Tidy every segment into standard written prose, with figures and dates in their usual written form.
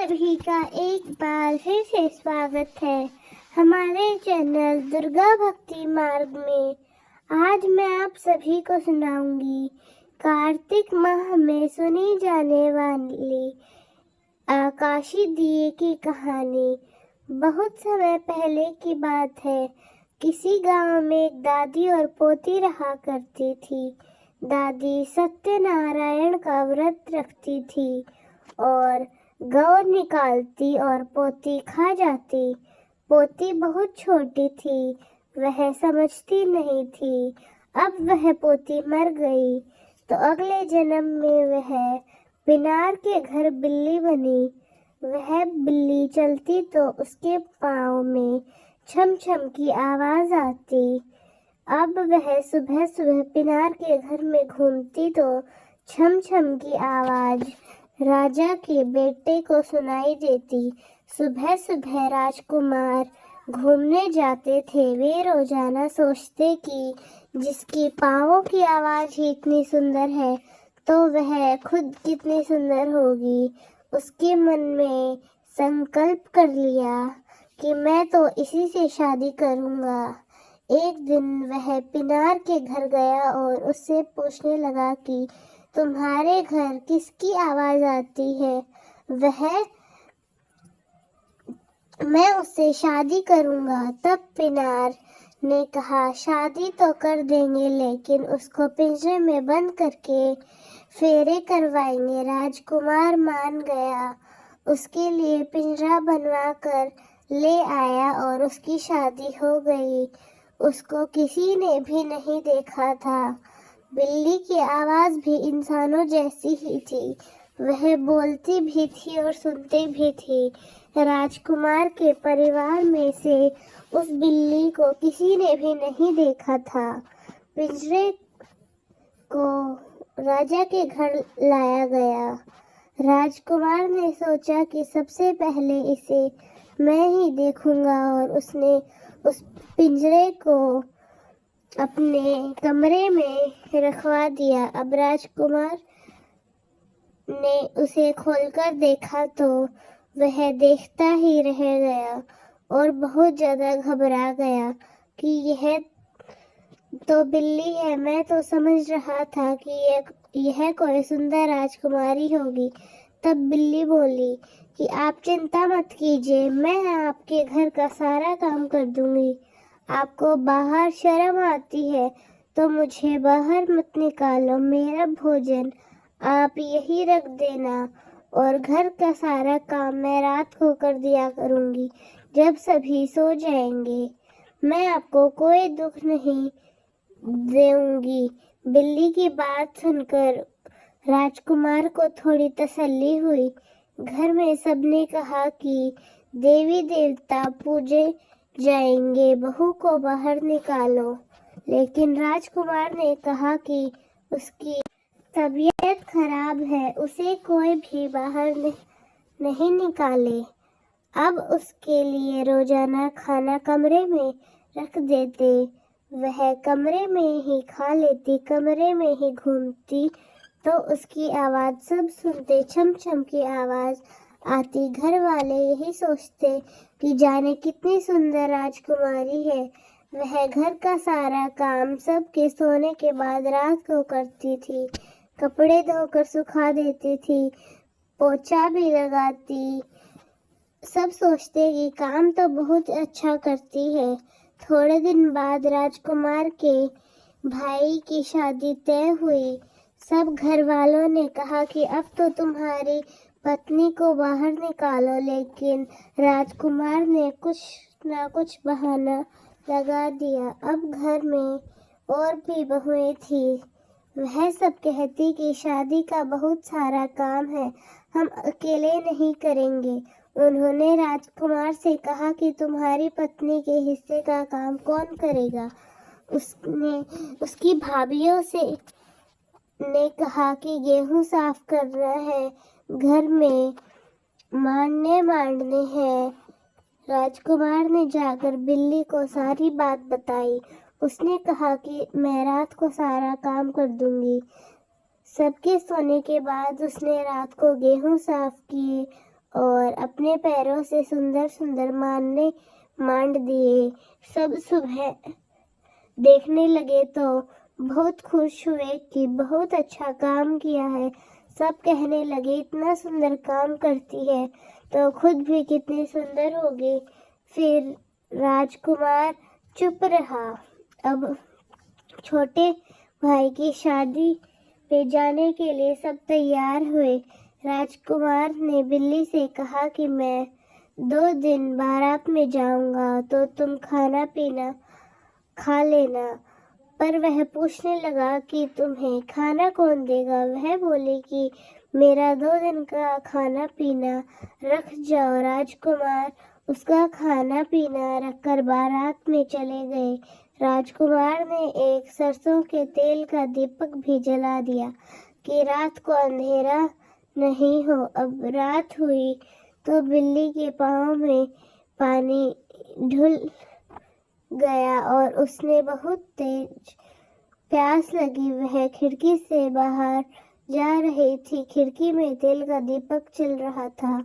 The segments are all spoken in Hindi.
सभी का एक बार फिर से स्वागत है हमारे चैनल दुर्गा भक्ति मार्ग में। आज मैं आप सभी को सुनाऊंगी कार्तिक माह में सुनी जाने वाली आकाशी दिए की कहानी। बहुत समय पहले की बात है। किसी गांव में एक दादी और पोती रहा करती थी। दादी सत्यनारायण का व्रत रखती थी और गौ निकालती और पोती खा जाती। पोती बहुत छोटी थी, वह समझती नहीं थी। अब वह पोती मर गई तो अगले जन्म में वह पिनार के घर बिल्ली बनी। वह बिल्ली चलती तो उसके पाँव में छम छम की आवाज आती। अब वह सुबह सुबह पिनार के घर में घूमती तो छम छम की आवाज राजा के बेटे को सुनाई देती। सुबह सुबह राजकुमार घूमने जाते थे। वे रोजाना सोचते कि जिसकी पाँवों की आवाज ही इतनी सुंदर है तो वह खुद कितनी सुंदर होगी। उसके मन में संकल्प कर लिया कि मैं तो इसी से शादी करूंगा। एक दिन वह पिनार के घर गया और उससे पूछने लगा कि तुम्हारे घर किसकी आवाज आती है? मैं उससे शादी करूंगा। तब पिनार ने कहा, शादी तो कर देंगे लेकिन उसको पिंजरे में बंद करके फेरे करवाएंगे। राजकुमार मान गया। उसके लिए पिंजरा बनवा कर ले आया और उसकी शादी हो गई। उसको किसी ने भी नहीं देखा था। बिल्ली की आवाज भी इंसानों जैसी ही थी। वह बोलती भी थी और सुनती भी थी। राजकुमार के परिवार में से उस बिल्ली को किसी ने भी नहीं देखा था। पिंजरे को राजा के घर लाया गया। राजकुमार ने सोचा कि सबसे पहले इसे मैं ही देखूंगा और उसने उस पिंजरे को अपने कमरे में रखवा दिया। अब राजकुमार ने उसे खोलकर देखा तो वह देखता ही रह गया और बहुत ज्यादा घबरा गया कि यह तो बिल्ली है। मैं तो समझ रहा था कि यह कोई सुंदर राजकुमारी होगी। तब बिल्ली बोली कि आप चिंता मत कीजिए, मैं आपके घर का सारा काम कर दूंगी। आपको बाहर शर्म आती है तो मुझे बाहर मत निकालो। मेरा भोजन आप यही रख देना और घर का सारा काम मैं रात को कर दिया करूंगी जब सभी सो जाएंगे। मैं आपको कोई दुख नहीं दूंगी। बिल्ली की बात सुनकर राजकुमार को थोड़ी तसल्ली हुई। घर में सबने कहा कि देवी देवता पूजे जाएंगे, बहू को बाहर निकालो। लेकिन राजकुमार ने कहा कि उसकी तबीयत खराब है, उसे कोई भी बाहर नहीं निकाले। अब उसके लिए रोजाना खाना कमरे में रख देते। वह कमरे में ही खा लेती, कमरे में ही घूमती तो उसकी आवाज सब सुनते। छम छम की आवाज आती। घर वाले यही सोचते कि जाने कितनी सुंदर राजकुमारी है। वह घर का सारा काम सबके सोने के बाद रात को करती थी। कपड़े धोकर सुखा देती थी, पोछा भी लगाती। सब सोचते कि काम तो बहुत अच्छा करती है। थोड़े दिन बाद राजकुमार के भाई की शादी तय हुई। सब घर वालों ने कहा कि अब तो तुम्हारी पत्नी को बाहर निकालो, लेकिन राजकुमार ने कुछ ना कुछ बहाना लगा दिया। अब घर में और भी बहुएं थी। वह सब कहती कि शादी का बहुत सारा काम है, हम अकेले नहीं करेंगे। उन्होंने राजकुमार से कहा कि तुम्हारी पत्नी के हिस्से का काम कौन करेगा। उसकी भाभीियों से ने कहा कि गेहूं साफ करना है, घर में मांडने हैं। राजकुमार ने जाकर बिल्ली को सारी बात बताई। उसने कहा कि मैं रात को सारा काम कर दूंगी। सबके सोने के बाद उसने रात को गेहूं साफ किए और अपने पैरों से सुंदर सुंदर मांड दिए। सब सुबह देखने लगे तो बहुत खुश हुए कि बहुत अच्छा काम किया है। सब कहने लगे इतना सुंदर काम करती है तो खुद भी कितनी सुंदर होगी। फिर राजकुमार चुप रहा। अब छोटे भाई की शादी पे जाने के लिए सब तैयार हुए। राजकुमार ने बिल्ली से कहा कि मैं 2 दिन बारात में जाऊंगा तो तुम खाना पीना खा लेना। पर वह पूछने लगा कि तुम्हें खाना कौन देगा। वह बोले कि मेरा 2 दिन का खाना पीना रख जाओ। राजकुमार उसका खाना पीना रखकर बारात में चले गए। राजकुमार ने एक सरसों के तेल का दीपक भी जला दिया कि रात को अंधेरा नहीं हो। अब रात हुई तो बिल्ली के पाँव में पानी ढुल गया और उसने बहुत तेज प्यास लगी। वह खिड़की से बाहर जा रही थी। खिड़की में तेल का दीपक चल रहा था।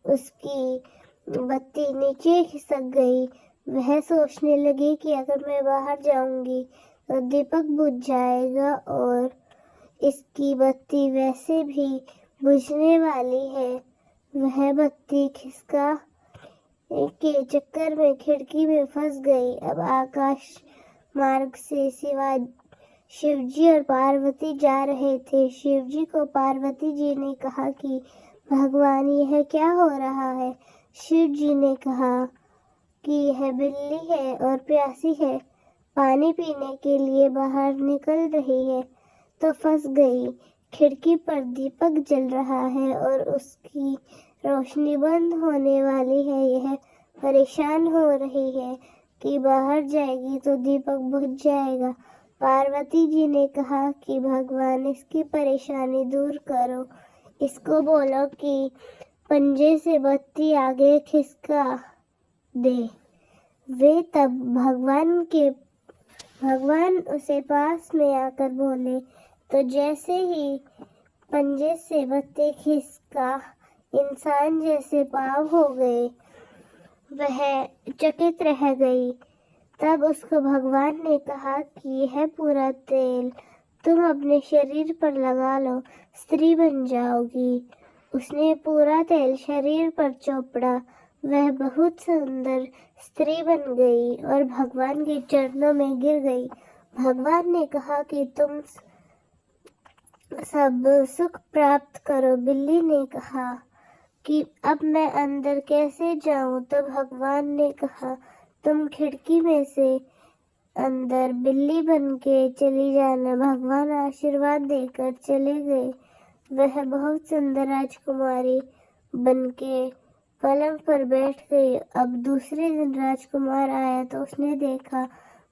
उसकी बत्ती नीचे खिसक गई। वह सोचने लगी कि अगर मैं बाहर जाऊंगी तो दीपक बुझ जाएगा और इसकी बत्ती वैसे भी बुझने वाली है। वह बत्ती खिसका के चक्कर में खिड़की में फंस गई। अब आकाश मार्ग से शिवजी और पार्वती जा रहे थे। शिवजी को पार्वती जी ने कहा कि भगवान यह क्या हो रहा है। शिव जी ने कहा कि यह बिल्ली है और प्यासी है, पानी पीने के लिए बाहर निकल रही है तो फंस गई। खिड़की पर दीपक जल रहा है और उसकी रोशनी बंद होने वाली है। यह परेशान हो रही है कि बाहर जाएगी तो दीपक बुझ जाएगा। पार्वती जी ने कहा कि भगवान इसकी परेशानी दूर करो। इसको बोलो कि पंजे से बत्ती आगे खिसका दे। वे तब भगवान उसे पास में आकर बोले तो जैसे ही पंजे से बत्ती खिसका इंसान जैसे पाँव हो गए। वह चकित रह गई। तब उसको भगवान ने कहा कि यह पूरा तेल तुम अपने शरीर पर लगा लो, स्त्री बन जाओगी। उसने पूरा तेल शरीर पर चोपड़ा। वह बहुत सुंदर स्त्री बन गई और भगवान के चरणों में गिर गई। भगवान ने कहा कि तुम सब सुख प्राप्त करो। बिल्ली ने कहा कि अब मैं अंदर कैसे जाऊं। तो भगवान ने कहा तुम खिड़की में से अंदर बिल्ली बन के चली जाना। भगवान आशीर्वाद देकर चले गए। वह बहुत सुंदर राजकुमारी बनके पलंग पर बैठ गई। अब दूसरे दिन राजकुमार आया तो उसने देखा।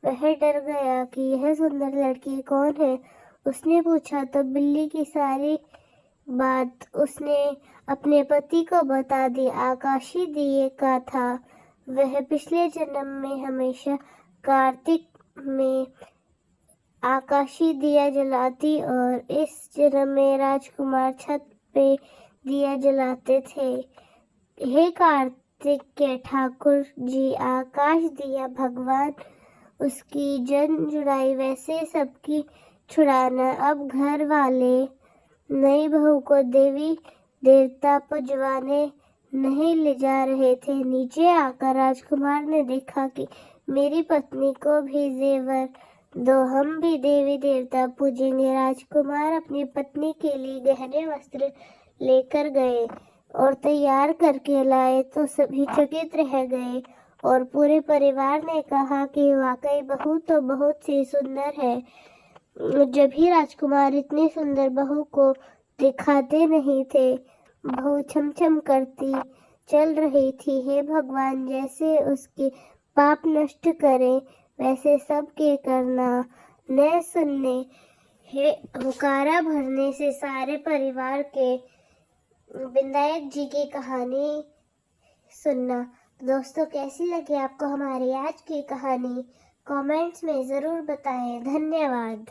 वह डर गया कि यह सुंदर लड़की कौन है। उसने पूछा तो बिल्ली की सारी बात उसने अपने पति को बता दी। आकाशी दिए का था। वह पिछले जन्म में हमेशा कार्तिक में आकाशी दिया जलाती और इस जन्म में राजकुमार छत पे दिया जलाते थे। हे कार्तिक के ठाकुर जी, आकाश दिया भगवान उसकी जन जुड़ाई, वैसे सबकी छुड़ाना। अब घर वाले नई बहू को देवी देवता पुजवाने नहीं ले जा रहे थे। नीचे आकर राजकुमार ने देखा कि मेरी पत्नी को भी जेवर दो, हम भी देवी देवता पूजेंगे। राजकुमार अपनी पत्नी के लिए गहने वस्त्र लेकर गए और तैयार करके लाए तो सभी चकित रह गए और पूरे परिवार ने कहा कि वाकई बहू तो बहुत सी सुंदर है। जब भी राजकुमार इतनी सुंदर बहू को दिखाते नहीं थे। बहू छमछम करती चल रही थी। हे भगवान, जैसे उसके पाप नष्ट करें वैसे सबके करना। न सुनने हे हुकारा भरने से सारे परिवार के विनायक जी की कहानी सुनना। दोस्तों, कैसी लगी आपको हमारी आज की कहानी? कमेंट्स में ज़रूर बताएं। धन्यवाद।